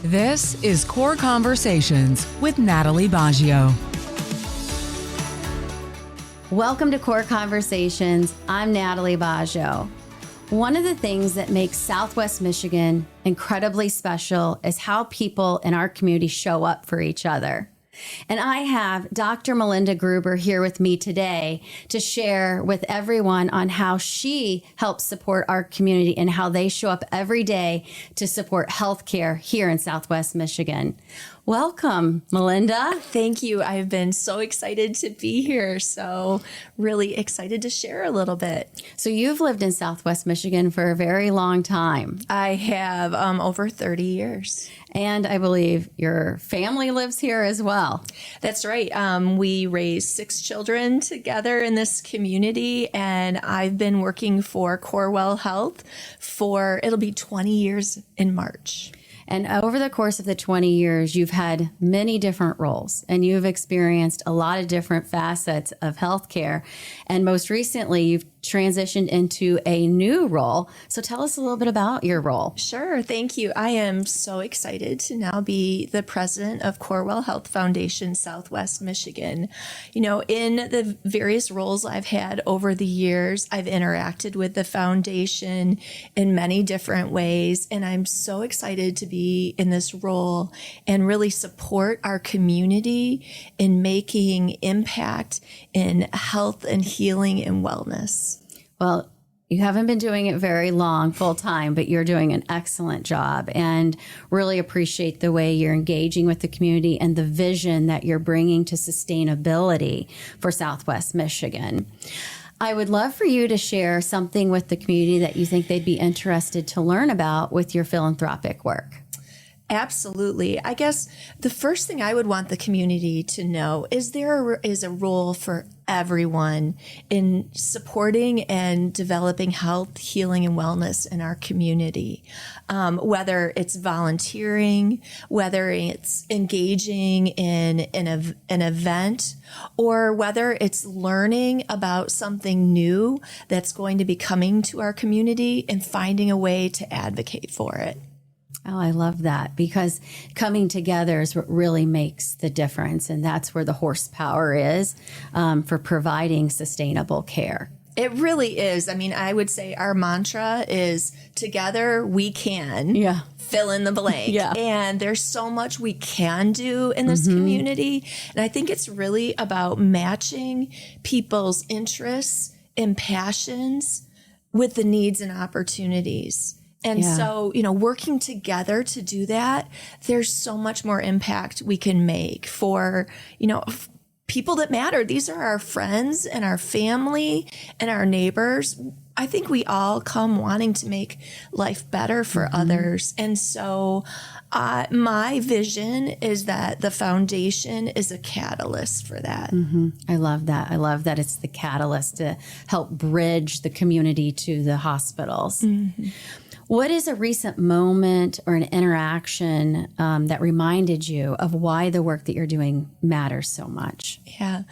This is Core Conversations with Natalie Baggio. Welcome to Core Conversations. I'm Natalie Baggio. One of the things that makes Southwest Michigan incredibly special is how people in our community show up for each other. And I have Dr. Melinda Gruber here with me today to share with everyone on how she helps support our community and how they show up every day to support healthcare here in Southwest Michigan. Welcome, Melinda. Thank you. I've been so excited to be here. So really excited to share a little bit. So you've lived in Southwest Michigan for a very long time. I have over 30 years. And I believe your family lives here as well. That's right. We raised 6 children together in this community, and I've been working for Corewell Health it'll be 20 years in March. And over the course of the 20 years, you've had many different roles and you've experienced a lot of different facets of healthcare. And most recently, you've transitioned into a new role. So tell us a little bit about your role. Sure. Thank you. I am so excited to now be the president of Corewell Health Foundation, Southwest Michigan. You know, in the various roles I've had over the years, I've interacted with the foundation in many different ways. And I'm so excited to be in this role and really support our community in making impact in health and healing and wellness. Well, you haven't been doing it very long full time, but you're doing an excellent job and really appreciate the way you're engaging with the community and the vision that you're bringing to sustainability for Southwest Michigan. I would love for you to share something with the community that you think they'd be interested to learn about with your philanthropic work. Absolutely. I guess the first thing I would want the community to know is there is a role for everyone in supporting and developing health, healing, and wellness in our community. Whether it's volunteering, whether it's engaging in an event, or whether it's learning about something new that's going to be coming to our community and finding a way to advocate for it. Oh, I love that, because coming together is what really makes the difference. And that's where the horsepower is for providing sustainable care. It really is. I mean, I would say our mantra is together we can fill in the blank. Yeah. And there's so much we can do in this community. And I think it's really about matching people's interests and passions with the needs and opportunities. And so, you know, working together to do that, there's so much more impact we can make for, you know, people that matter. These are our friends and our family and our neighbors. I think we all come wanting to make life better for others. And so my vision is that the foundation is a catalyst for that. I love that. I love that it's the catalyst to help bridge the community to the hospitals. What is a recent moment or an interaction that reminded you of why the work that you're doing matters so much? Yeah,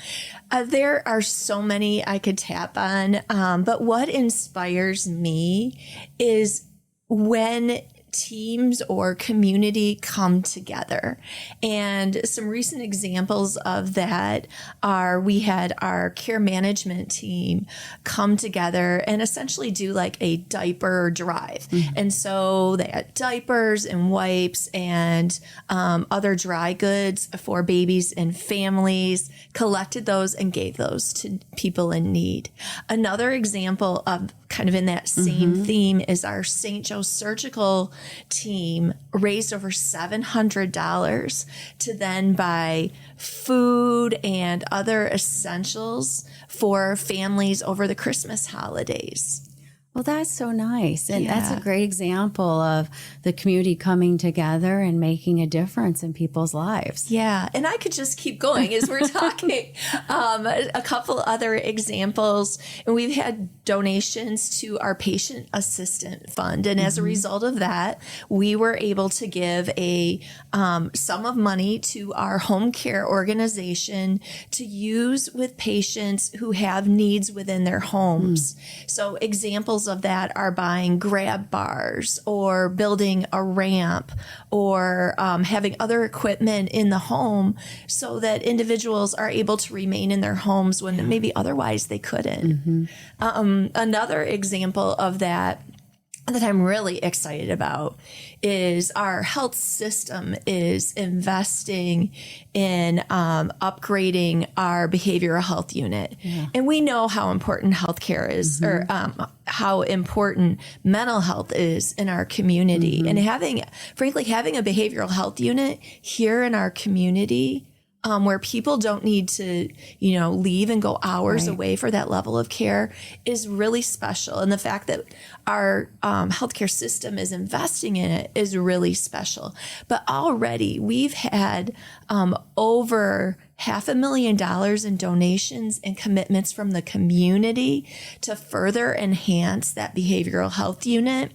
there are so many I could tap on, but what inspires me is when teams or community come together. And some recent examples of that are we had our care management team come together and essentially do like a diaper drive. And so they had diapers and wipes and other dry goods for babies and families, collected those and gave those to people in need. Another example of kind of in that same theme is our St. Joe Surgical team raised over $700 to then buy food and other essentials for families over the Christmas holidays. Well, that's so nice. And that's a great example of the community coming together and making a difference in people's lives. Yeah. And I could just keep going as we're talking. A couple other examples. And we've had donations to our patient assistant fund. And as a result of that, we were able to give a sum of money to our home care organization to use with patients who have needs within their homes. So examples examples of that are buying grab bars or building a ramp or having other equipment in the home so that individuals are able to remain in their homes when maybe otherwise they couldn't. Another example of that I'm really excited about is our health system is investing in upgrading our behavioral health unit. Yeah. And we know how important healthcare is, or how important mental health is in our community. And having a behavioral health unit here in our community where people don't need to, leave and go hours away for that level of care is really special. And the fact that our healthcare system is investing in it is really special. But already we've had over $500,000 in donations and commitments from the community to further enhance that behavioral health unit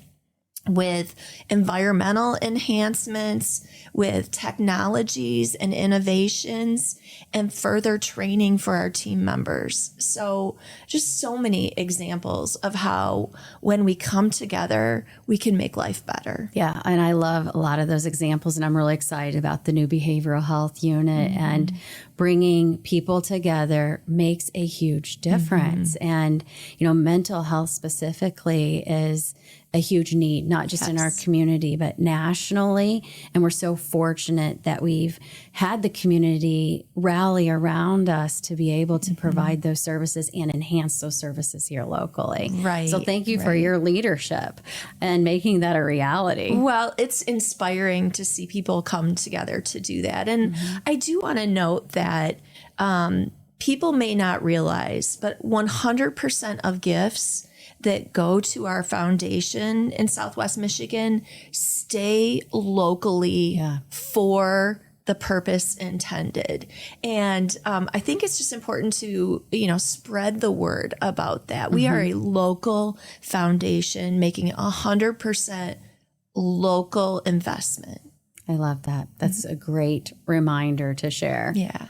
with environmental enhancements, with technologies and innovations, and further training for our team members. So just so many examples of how when we come together, we can make life better. Yeah, and I love a lot of those examples, and I'm really excited about the new behavioral health unit and bringing people together makes a huge difference. And, mental health specifically is a huge need, not just in our community, but nationally. And we're so fortunate that we've had the community rally around us to be able to provide those services and enhance those services here locally. Right. So thank you for your leadership and making that a reality. Well, it's inspiring to see people come together to do that. And I do want to note that people may not realize, but 100% of gifts that go to our foundation in Southwest Michigan stay locally for the purpose intended. And I think it's just important to, spread the word about that. We are a local foundation making 100% local investment. I love that. That's a great reminder to share. Yeah.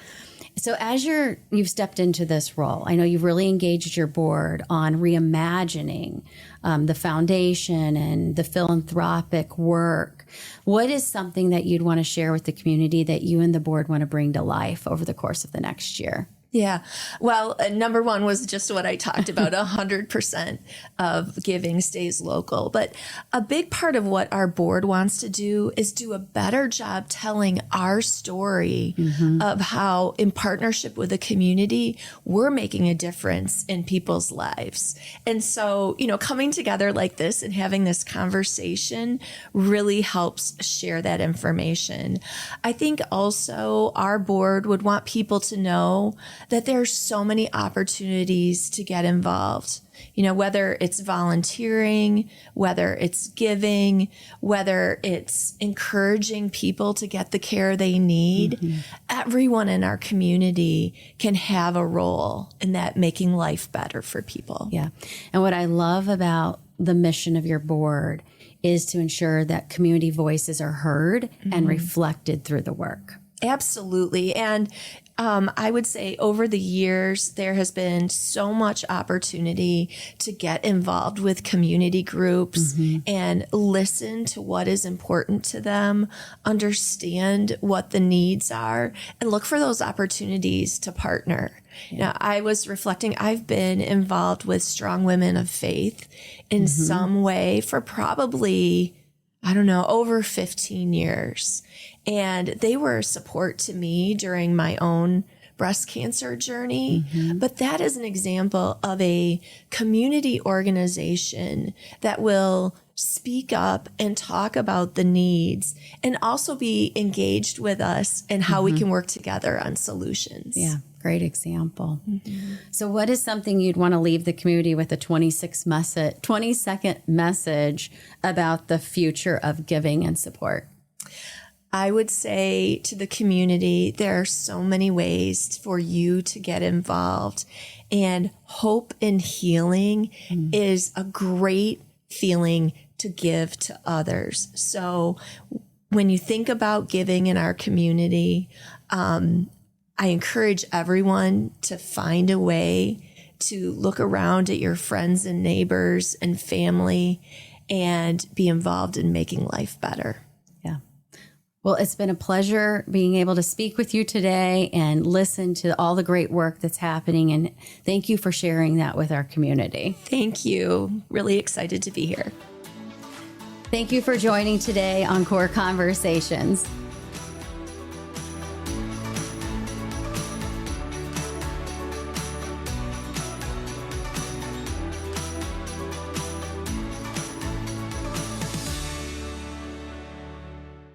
So as you've stepped into this role, I know you've really engaged your board on reimagining the foundation and the philanthropic work. What is something that you'd want to share with the community that you and the board want to bring to life over the course of the next year? Yeah. Well, number one was just what I talked about. 100% of giving stays local. But a big part of what our board wants to do is do a better job telling our story of how, in partnership with the community, we're making a difference in people's lives. And so, coming together like this and having this conversation really helps share that information. I think also our board would want people to know that there's so many opportunities to get involved, whether it's volunteering, whether it's giving, whether it's encouraging people to get the care they need. Everyone in our community can have a role in that, making life better for people. Yeah. And what I love about the mission of your board is to ensure that community voices are heard and reflected through the work. Absolutely. And I would say over the years, there has been so much opportunity to get involved with community groups and listen to what is important to them, understand what the needs are, and look for those opportunities to partner. Now, I was reflecting, I've been involved with Strong Women of Faith in some way for probably, over 15 years. And they were a support to me during my own breast cancer journey. But that is an example of a community organization that will speak up and talk about the needs and also be engaged with us and how we can work together on solutions. Yeah, great example. So what is something you'd want to leave the community with, a 20-second message about the future of giving and support? I would say to the community, there are so many ways for you to get involved, and hope and healing is a great feeling to give to others. So when you think about giving in our community, I encourage everyone to find a way to look around at your friends and neighbors and family and be involved in making life better. Yeah. Well, it's been a pleasure being able to speak with you today and listen to all the great work that's happening. And thank you for sharing that with our community. Thank you. Really excited to be here. Thank you for joining today on Core Conversations.